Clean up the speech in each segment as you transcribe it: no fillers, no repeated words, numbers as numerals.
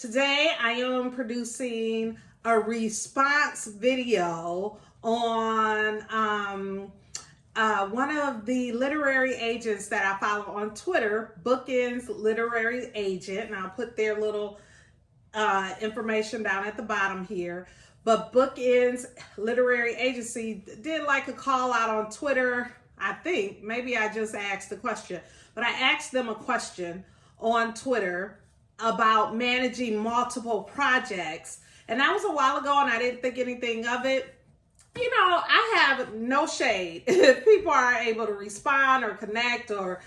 Today I am producing a response video on one of the literary agents that I follow on Twitter, Bookends Literary Agent, and I'll put their little information down at the bottom here. But Bookends Literary Agency did like a call out on Twitter. I think maybe I just asked a question, but I asked them a question on Twitter about managing multiple projects. And that was a while ago and I didn't think anything of it. You know, I have no shade if people are able to respond or connect or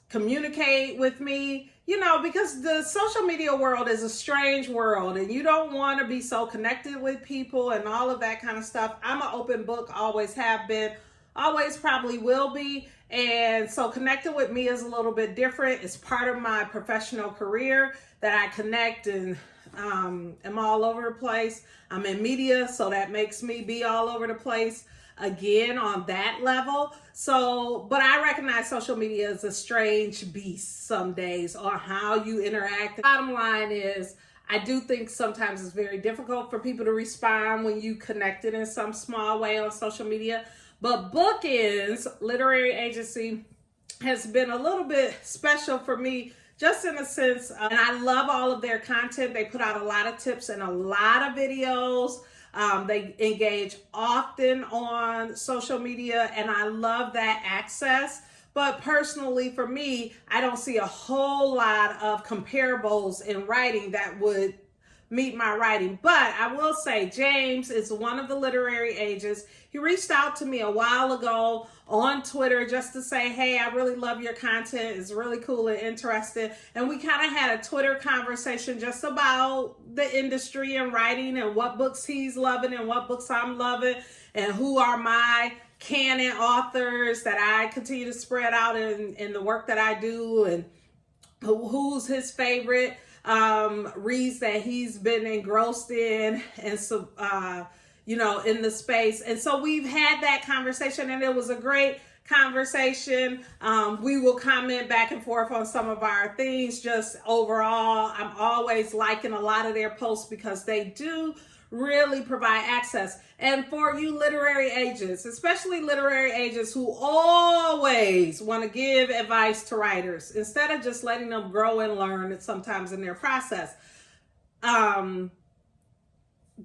communicate with me, you know, because the social media world is a strange world and you don't want to be so connected with people and all of that kind of stuff. I'm an open book, always have been, always probably will be. And so connecting with me is a little bit different. It's part of my professional career that I connect and am all over the place. I'm in media, so that makes me be all over the place again on that level. So, but I recognize social media is a strange beast some days on how you interact. The bottom line is, I do think sometimes it's very difficult for people to respond when you connected in some small way on social media. But Bookends Literary Agency has been a little bit special for me, just in a sense, and I love all of their content. They put out a lot of tips and a lot of videos. They engage often on social media, and I love that access. But personally, for me, I don't see a whole lot of comparables in writing that would meet my writing. But I will say James is one of the literary agents. He reached out to me a while ago on Twitter just to say, hey, I really love your content. It's really cool and interesting. And we kind of had a Twitter conversation just about the industry and writing and what books he's loving and what books I'm loving and who are my canon authors that I continue to spread out in the work that I do, and who's his favorite reads that he's been engrossed in, and so you know, in the space. And so we've had that conversation and it was a great conversation. We will comment back and forth on some of our things. Just overall, I'm always liking a lot of their posts because they do really provide access. And for you literary agents, especially literary agents who always want to give advice to writers instead of just letting them grow and learn sometimes in their process,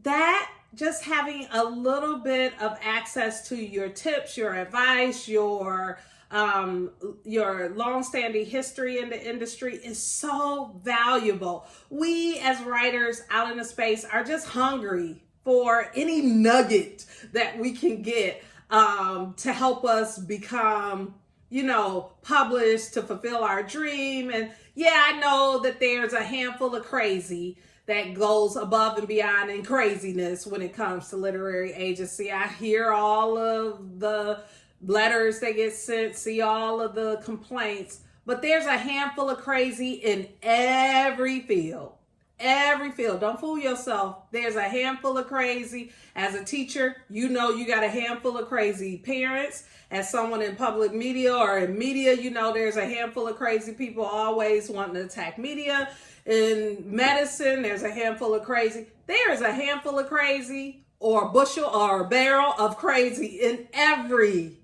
that just having a little bit of access to your tips, your advice, your long-standing history in the industry is so valuable. We as writers out in the space are just hungry for any nugget that we can get to help us become, you know, published, to fulfill our dream. And yeah, I know that there's a handful of crazy that goes above and beyond in craziness when it comes to literary agency. I hear all of the letters that get sent, see all of the complaints, but there's a handful of crazy in every field. Every field. Don't fool yourself. There's a handful of crazy. As a teacher, you know you got a handful of crazy parents. As someone in public media or in media, you know there's a handful of crazy people always wanting to attack media. In medicine, there's a handful of crazy. There is a handful of crazy, or a bushel or a barrel of crazy in every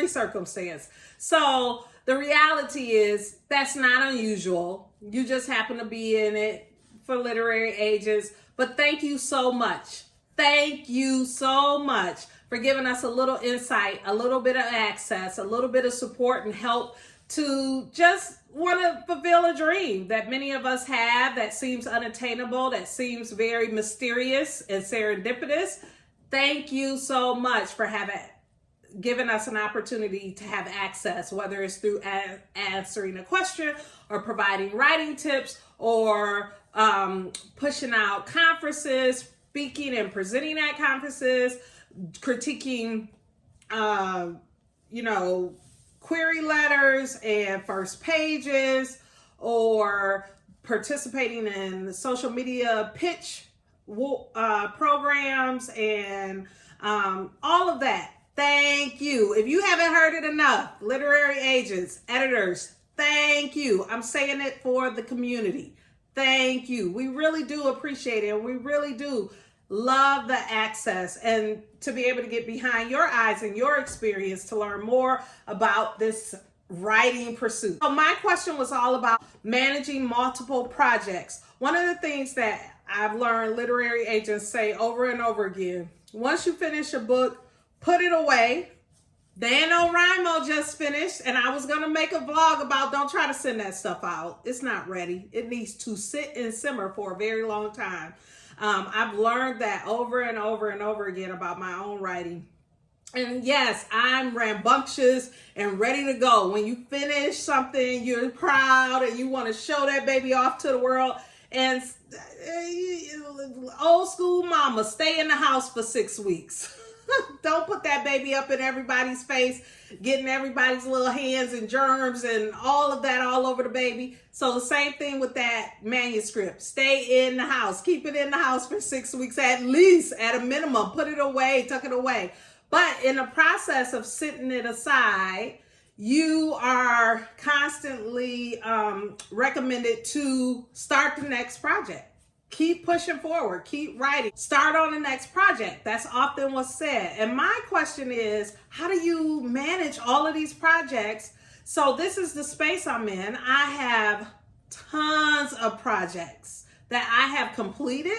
circumstance. So the reality is that's not unusual. You just happen to be in it for literary agents. But thank you so much. Thank you so much for giving us a little insight, a little bit of access, a little bit of support and help to just want to fulfill a dream that many of us have that seems unattainable, that seems very mysterious and serendipitous. Thank you so much for giving us an opportunity to have access, whether it's through answering a question or providing writing tips or pushing out conferences, speaking and presenting at conferences, critiquing, you know, query letters and first pages, or participating in social media pitch programs and all of that. Thank you. If you haven't heard it enough, literary agents, editors, Thank you. I'm saying it for the community. Thank you. We really do appreciate it. And we really do love the access and to be able to get behind your eyes and your experience to learn more about this writing pursuit. So my question was all about managing multiple projects. One of the things that I've learned literary agents say over and over again, once you finish a book, put it away. NaNoWriMo just finished, and I was going to make a vlog about don't try to send that stuff out. It's not ready. It needs to sit and simmer for a very long time. I've learned that over and over and over again about my own writing. And yes, I'm rambunctious and ready to go. When you finish something, you're proud and you want to show that baby off to the world. And old school mama, stay in the house for 6 weeks. Don't put that baby up in everybody's face, getting everybody's little hands and germs and all of that all over the baby. So the same thing with that manuscript. Stay in the house. Keep it in the house for 6 weeks at least, at a minimum. Put it away, tuck it away. But in the process of setting it aside, you are constantly recommended to start the next project. Keep pushing forward, keep writing, start on the next project. That's often what's said. And my question is, how do you manage all of these projects? So this is the space I'm in. I have tons of projects that I have completed,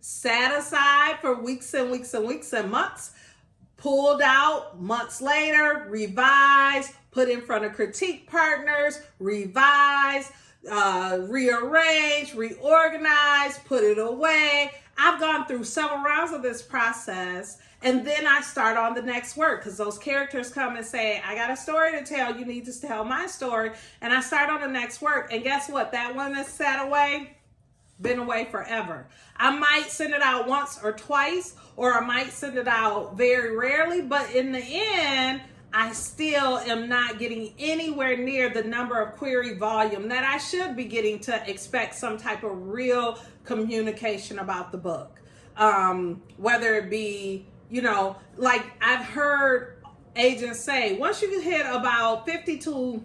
set aside for weeks and weeks and weeks and months, pulled out months later, revised, put in front of critique partners, revised, rearrange, reorganize, put it away. I've gone through several rounds of this process, and then I start on the next work because those characters come and say, I got a story to tell, you need to tell my story, and I start on the next work. And guess what? That one that's sat away, been away forever. I might send it out once or twice, or I might send it out very rarely, but in the end, I still am not getting anywhere near the number of query volume that I should be getting to expect some type of real communication about the book. Whether it be, like I've heard agents say, once you hit about 50 to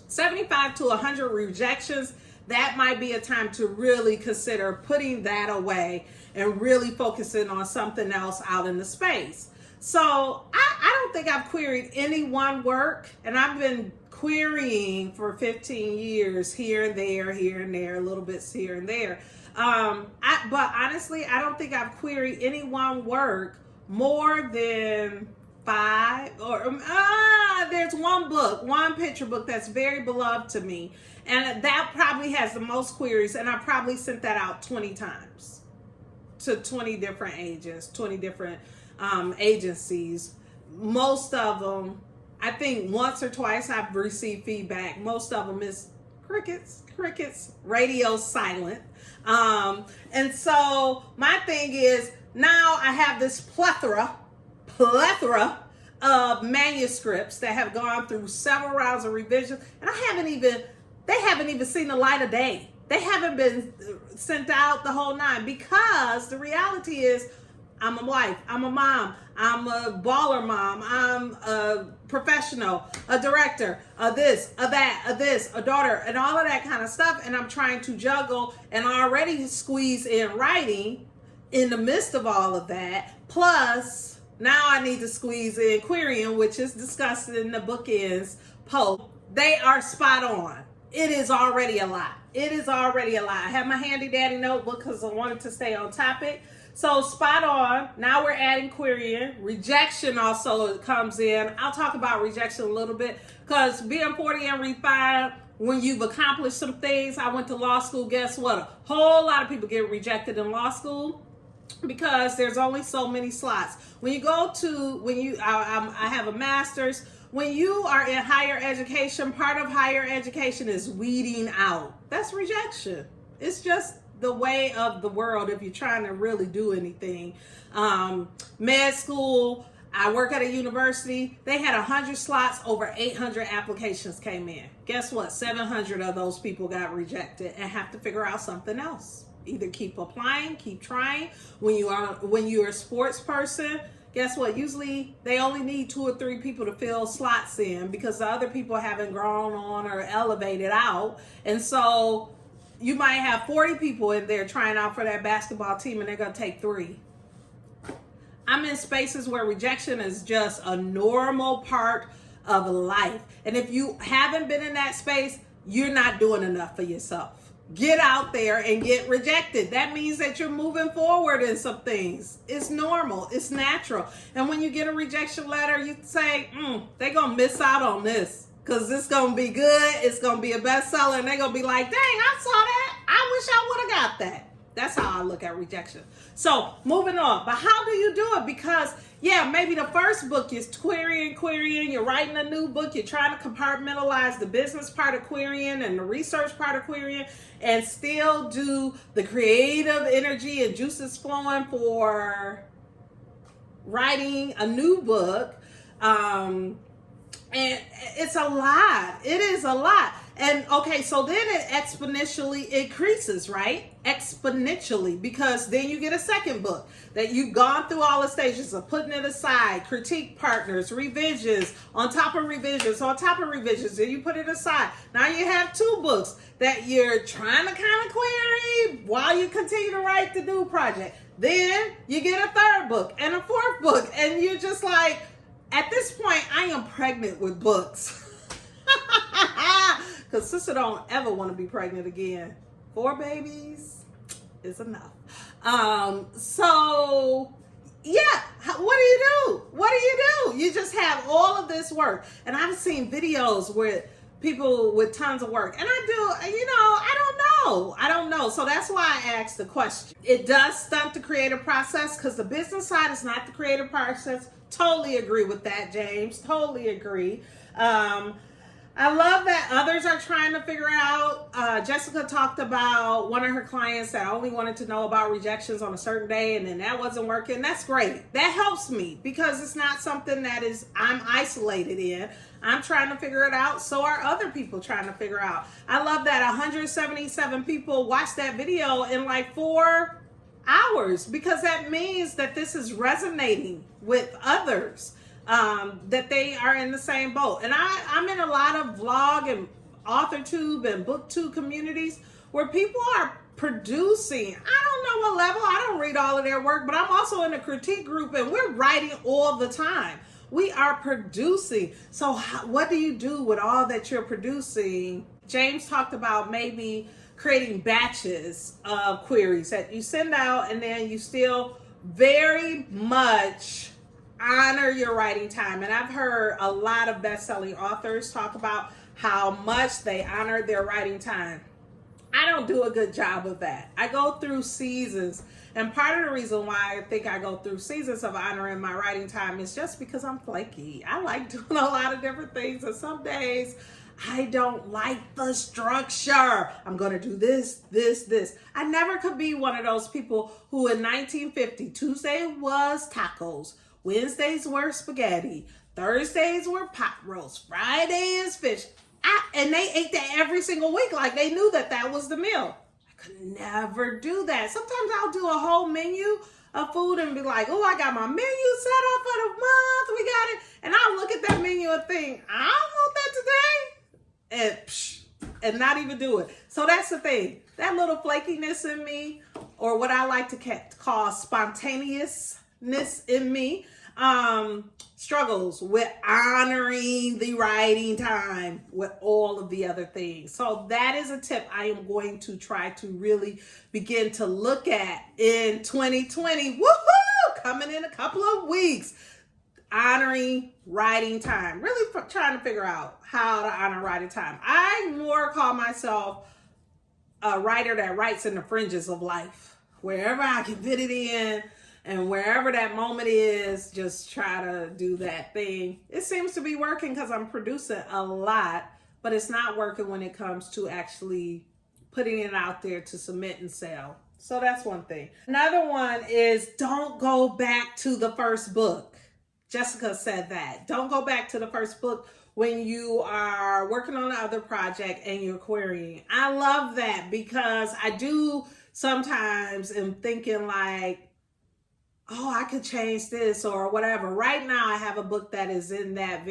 75 to 100 rejections, that might be a time to really consider putting that away and really focusing on something else out in the space. So I don't think I've queried any one work, and I've been querying for 15 years here and there, a little bits here and there. But honestly, I don't think I've queried any one work more than 5 or there's one picture book that's very beloved to me, and that probably has the most queries, and I probably sent that out 20 times to 20 different agents, 20 different agencies. Most of them, I think once or twice I've received feedback. Most of them is crickets, radio silent. And so my thing is, now I have this plethora of manuscripts that have gone through several rounds of revision, and they haven't even seen the light of day. They haven't been sent out the whole 9, because the reality is, I'm a wife, I'm a mom, I'm a baller mom, I'm a professional, a director, a this, a that, a this, a daughter, and all of that kind of stuff. And I'm trying to juggle and already squeeze in writing in the midst of all of that. Plus, now I need to squeeze in querying, which is discussed in the Bookends post. They are spot on. It is already a lot. I have my handy dandy notebook because I wanted to stay on topic. So spot on. Now we're adding querying. Rejection also comes in. I'll talk about rejection a little bit, because being 40 and refined, when you've accomplished some things, I went to law school. Guess what? A whole lot of people get rejected in law school because there's only so many slots. I have a master's. When you are in higher education, part of higher education is weeding out. That's rejection. It's just the way of the world if you're trying to really do anything. Med school, I work at a university. They had 100 slots, over 800 applications came in. Guess what? 700 of those people got rejected and have to figure out something else. Either keep applying, keep trying. When you're a sports person, guess what? Usually they only need 2 or 3 people to fill slots in because the other people haven't grown on or elevated out. And so you might have 40 people in there trying out for that basketball team and they're going to take 3. I'm in spaces where rejection is just a normal part of life. And if you haven't been in that space, you're not doing enough for yourself. Get out there and get rejected. That means that you're moving forward in some things. It's normal. It's natural. And when you get a rejection letter, you say, they're going to miss out on this because it's going to be good. It's going to be a bestseller. And they're going to be like, dang, I saw that. I wish I would have got that. That's how I look at rejection. So moving on. But how do you do it? Because, yeah, maybe the first book is querying. You're writing a new book. You're trying to compartmentalize the business part of querying and the research part of querying and still do the creative energy and juices flowing for writing a new book. And it's a lot. It is a lot. And okay, so then it exponentially increases, right? Exponentially, because then you get a second book that you've gone through all the stages of putting it aside, critique partners, revisions, on top of revisions, then you put it aside. Now you have 2 books that you're trying to kind of query while you continue to write the new project. Then you get a 3rd book and a 4th book, and you're just like, at this point, I am pregnant with books. Because sister don't ever want to be pregnant again. 4 babies is enough. So, yeah, what do you do? What do you do? You just have all of this work. And I've seen videos with people with tons of work. And I don't know. So that's why I asked the question. It does stunt the creative process because the business side is not the creative process. Totally agree with that, James. Totally agree. I love that others are trying to figure out. Jessica talked about one of her clients that only wanted to know about rejections on a certain day, and then that wasn't working. That's great. That helps me because it's not something that I'm isolated in. I'm trying to figure it out. So are other people trying to figure out. I love that 177 people watched that video in like 4 hours because that means that this is resonating with others. That they are in the same boat. And I'm in a lot of vlog and AuthorTube and BookTube communities where people are producing. I don't know what level. I don't read all of their work, but I'm also in a critique group and we're writing all the time. We are producing. So what do you do with all that you're producing? James talked about maybe creating batches of queries that you send out and then you still very much honor your writing time. And I've heard a lot of best-selling authors talk about how much they honor their writing time. I don't do a good job of that. I go through seasons. And part of the reason why I think I go through seasons of honoring my writing time is just because I'm flaky. I like doing a lot of different things. And some days I don't like the structure. I'm going to do this. I never could be one of those people who in 1950, Tuesday was tacos. Wednesdays were spaghetti. Thursdays were pot roast. Friday is fish. And they ate that every single week like they knew that was the meal. I could never do that. Sometimes I'll do a whole menu of food and be like, oh, I got my menu set up for the month. We got it. And I'll look at that menu and think, I don't want that today. And not even do it. So that's the thing. That little flakiness in me, or what I like to call spontaneousness in me, struggles with honoring the writing time with all of the other things. So that is a tip I am going to try to really begin to look at in 2020. Woohoo! Coming in a couple of weeks. Honoring writing time. Really trying to figure out how to honor writing time. I more call myself a writer that writes in the fringes of life. Wherever I can fit it in, and wherever that moment is, just try to do that thing. It seems to be working because I'm producing a lot, but it's not working when it comes to actually putting it out there to submit and sell. So that's one thing. Another one is don't go back to the first book. Jessica said that. Don't go back to the first book when you are working on the other project and you're querying. I love that because I do sometimes am thinking like, oh, I could change this or whatever. Right now, I have a book that is in that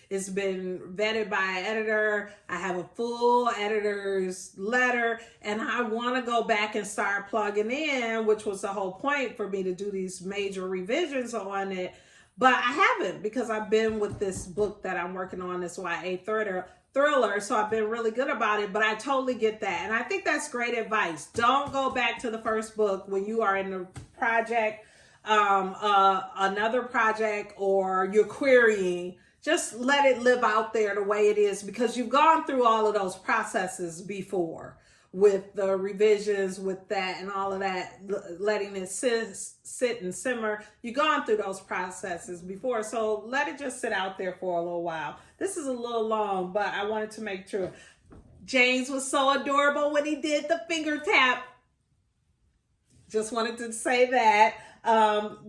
it's been vetted by an editor. I have a full editor's letter, and I want to go back and start plugging in, which was the whole point for me to do these major revisions on it. But I haven't, because I've been with this book that I'm working on, this YA thriller, so I've been really good about it. But I totally get that, and I think that's great advice. Don't go back to the first book when you are in the project, another project, or you're querying. Just let it live out there the way it is, because you've gone through all of those processes before, with the revisions, with that and all of that, letting it sit and simmer. You've gone through those processes before, so let it just sit out there for a little while. This is a little long, but I wanted to make sure. James was so adorable when he did the finger tap. Just wanted to say that.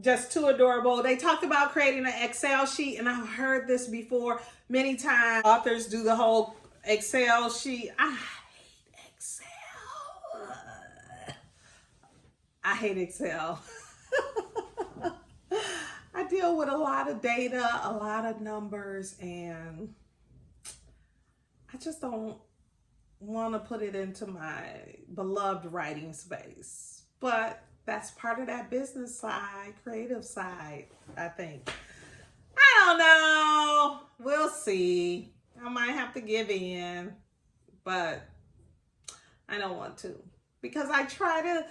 Just too adorable. They talked about creating an Excel sheet, and I've heard this before many times. Authors do the whole Excel sheet. I hate Excel. I deal with a lot of data, a lot of numbers, and I just don't want to put it into my beloved writing space. But that's part of that business side, creative side, I think. I don't know. We'll see. I might have to give in, but I don't want to, because I try to.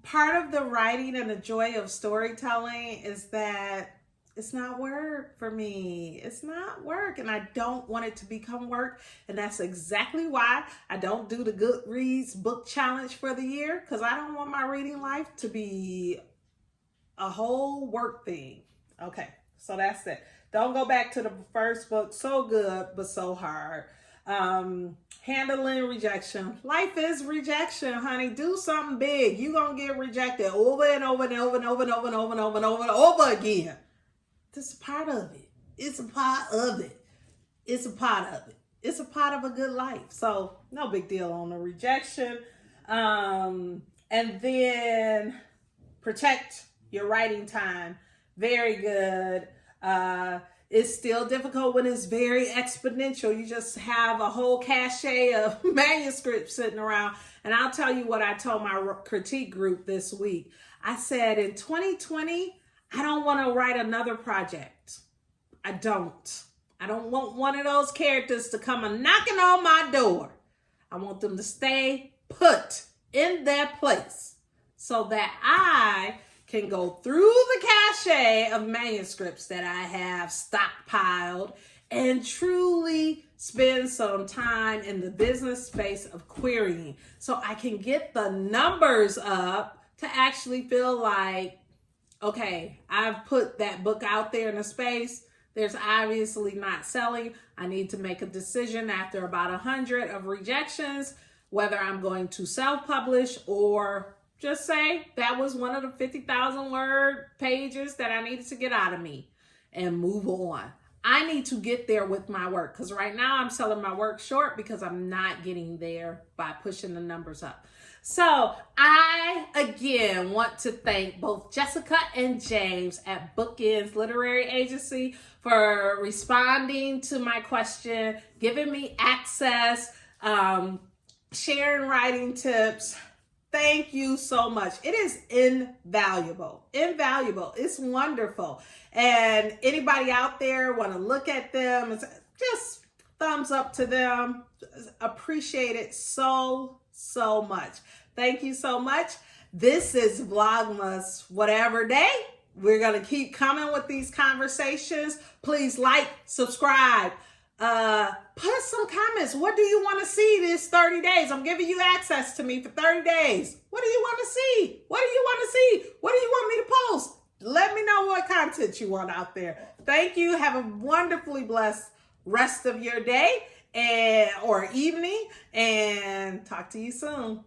Part of the writing and the joy of storytelling is that it's not work for me. It's not work, and I don't want it to become work. And that's exactly why I don't do the Goodreads book challenge for the year, because I don't want my reading life to be a whole work thing. Okay, so that's it. Don't go back to the first book. So good, but so hard. Handling rejection. Life is rejection, honey. Do something big. You're going to get rejected over and over and over and over and over and over and over and over and over again. This is part of it. It's a part of it. It's a part of it. It's a part of a good life. So no big deal on the rejection. And then protect your writing time. Very good. It's still difficult when it's very exponential. You just have a whole cache of manuscripts sitting around. And I'll tell you what I told my critique group this week. I said, in 2020, I don't want to write another project. I don't want one of those characters to come a knocking on my door. I want them to stay put in their place so that I can go through the cache of manuscripts that I have stockpiled and truly spend some time in the business space of querying, so I can get the numbers up to actually feel like, okay, I've put that book out there in a space. There's obviously not selling. I need to make a decision after about 100 of rejections, whether I'm going to self-publish or just say that was one of the 50,000 word pages that I needed to get out of me and move on. I need to get there with my work, because right now I'm selling my work short because I'm not getting there by pushing the numbers up. So I, again, want to thank both Jessica and James at Bookends Literary Agency for responding to my question, giving me access, sharing writing tips. Thank you so much. It is invaluable. Invaluable. It's wonderful. And anybody out there want to look at them, just thumbs up to them. Appreciate it so much. Thank you so much. This is Vlogmas Whatever Day. We're going to keep coming with these conversations. Please like, subscribe. Put some comments. What do you want to see this 30 days? I'm giving you access to me for 30 days. What do you want to see? What do you want to see? What do you want me to post? Let me know what content you want out there. Thank you. Have a wonderfully blessed rest of your day or evening, and talk to you soon.